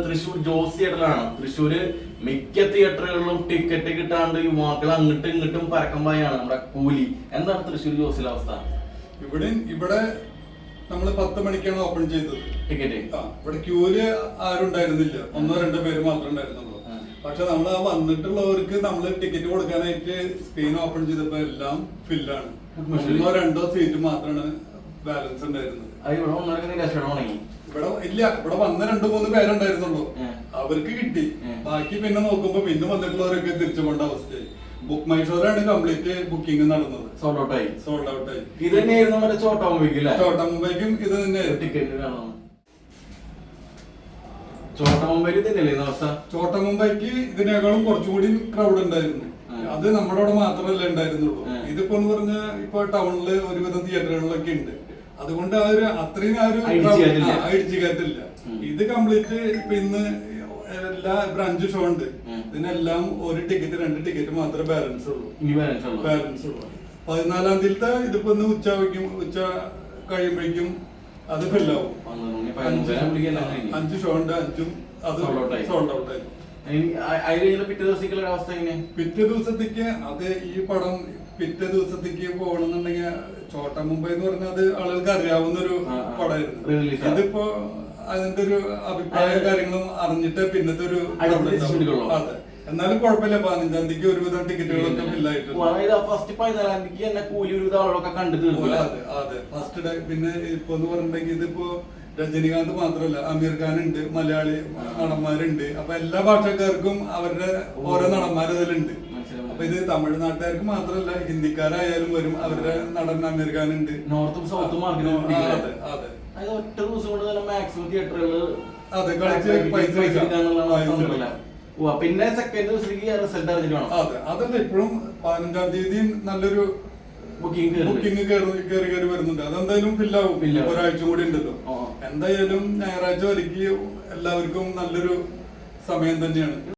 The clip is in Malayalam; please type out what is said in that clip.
തൃശ്ശൂർ ജോസ് തിയേറ്ററിലാണ്. തൃശ്ശൂര് മിക്ക തിയേറ്ററുകളിലും ടിക്കറ്റ് കിട്ടാണ്ട് യുവാക്കൾ അങ്ങോട്ടും ഇങ്ങോട്ടും പരക്കമ്പായാണ് നമ്മുടെ കൂലി. എന്താണ് തൃശ്ശൂർ ജോസിലെ അവസ്ഥ? ഇവിടെ നമ്മള് 10 മണിക്കാണ് ഓപ്പൺ ചെയ്തത് ടിക്കറ്റ്. ഇവിടെ ക്യൂല് ആരും ഉണ്ടായിരുന്നില്ല, 1-2 പേര് മാത്രമേ ഉണ്ടായിരുന്നുള്ളൂ. പക്ഷെ നമ്മൾ ആ വന്നിട്ടുള്ളവർക്ക് നമ്മള് ടിക്കറ്റ് കൊടുക്കാനായിട്ട് സ്ക്രീൻ ഓപ്പൺ ചെയ്തപ്പോ എല്ലാം ഫില്ലാണ്. 1-2 സീറ്റ് മാത്രമാണ് ബാലൻസ് ഉണ്ടായിരുന്നത്. ഇവിടെ വന്ന 2-3 പേരുണ്ടായിരുന്നുള്ളൂ, അവർക്ക് കിട്ടി. ബാക്കി പിന്നെ നോക്കുമ്പോ പിന്നെ വന്നിട്ടുള്ളവരൊക്കെ തിരിച്ചു കൊണ്ട അവസ്ഥയായി. ബുക്ക് മൈ ഷോയിലാണ് കംപ്ലീറ്റ് ബുക്കിംഗ് നടന്നത്. സോൾഡ് ഔട്ട് ആയി. ഇത് തന്നെയായിരുന്നു ചോട്ടാ മുംബൈക്കും ഇത് തന്നെയായിരുന്നു ടിക്കറ്റ്. ചോട്ടാ മുംബൈക്ക് ഇതിനേക്കാളും കുറച്ചുകൂടി ക്രൗഡ് ഉണ്ടായിരുന്നു. അത് നമ്മുടെ അവിടെ മാത്രമല്ല ഉണ്ടായിരുന്നുള്ളൂ. ഇതിപ്പോ എന്ന് പറഞ്ഞാൽ ഇപ്പൊ ടൗണില് ഒരുവിധം തിയേറ്ററുകളിലൊക്കെ ഉണ്ട്. അതുകൊണ്ട് അത്രയും അടിച്ചു കയറ്റില്ല. ഇത് കംപ്ലീറ്റ് ഇപ്പൊ ഇന്ന് എല്ലാ 5 ഷോ ഉണ്ട്. ഇതിനെല്ലാം 1 ടിക്കറ്റ് 2 ടിക്കറ്റ് മാത്രമേ ബാലൻസ് ഉള്ളൂ. 14-ാം തീയതിത്തെ ഇതിപ്പോ ഉച്ച കഴിയുമ്പോഴേക്കും അത് ഫില്ലാവും. 5 ഷോ ഉണ്ട്, 5ഉം അത് സോൾഡ് ഔട്ട് ആയി. പിറ്റേ ദിവസത്തേക്ക് അത് ഈ പടം പിറ്റേ ദിവസത്തേക്ക് പോകണമെന്നുണ്ടെങ്കിൽ ചോട്ടാ മുംബൈ എന്ന് പറഞ്ഞാൽ അത് ആളുകൾക്ക് അറിയാവുന്ന ഒരു പടമായിരുന്നു. ഇതിപ്പോ അതിന്റെ ഒരു അഭിപ്രായ കാര്യങ്ങളും അറിഞ്ഞിട്ട് പിന്നത്തെ ഒരു അതെ. എന്നാലും കുഴപ്പമില്ല, 15-ാം തീയതിക്ക് ഒരുവിധം ടിക്കറ്റുകളൊക്കെ ഫില്ലായിട്ടുണ്ട്. അതെ, ഫസ്റ്റ് ഡേ. പിന്നെ ഇപ്പൊ എന്ന് പറഞ്ഞിട്ടുണ്ടെങ്കിൽ ഇതിപ്പോ രജനികാന്ത് മാത്രമല്ല, അമീർ ഖാൻ ഉണ്ട്, മലയാളി നടന്മാരുണ്ട്. അപ്പൊ എല്ലാ ഭാഷക്കാർക്കും അവരുടെ ഓരോ നടന്മാർ ഇതിലുണ്ട്. അപ്പൊ ഇത് തമിഴ്നാട്ടുകാർക്ക് മാത്രമല്ല, ഹിന്ദിക്കാരായാലും വരും. അവരുടെ നടൻ അമീർ ഖാൻ ഉണ്ട്. നോർത്തും സൗത്തും പിന്നെ സെക്കൻഡ് റിസൾട്ട് അറിഞ്ഞിട്ടാണ്. അതെ, അതല്ല ഇപ്പോഴും 15-ാം തീയതി നല്ലൊരു ബുക്കിംഗ് കയറി വരുന്നുണ്ട്. അതെന്തായാലും ഫില്ലാവും. ഒരാഴ്ച കൂടി ഉണ്ടല്ലോ. എന്തായാലും ഞായറാഴ്ച വരയ്ക്ക് എല്ലാവർക്കും നല്ലൊരു സമയം തന്നെയാണ്.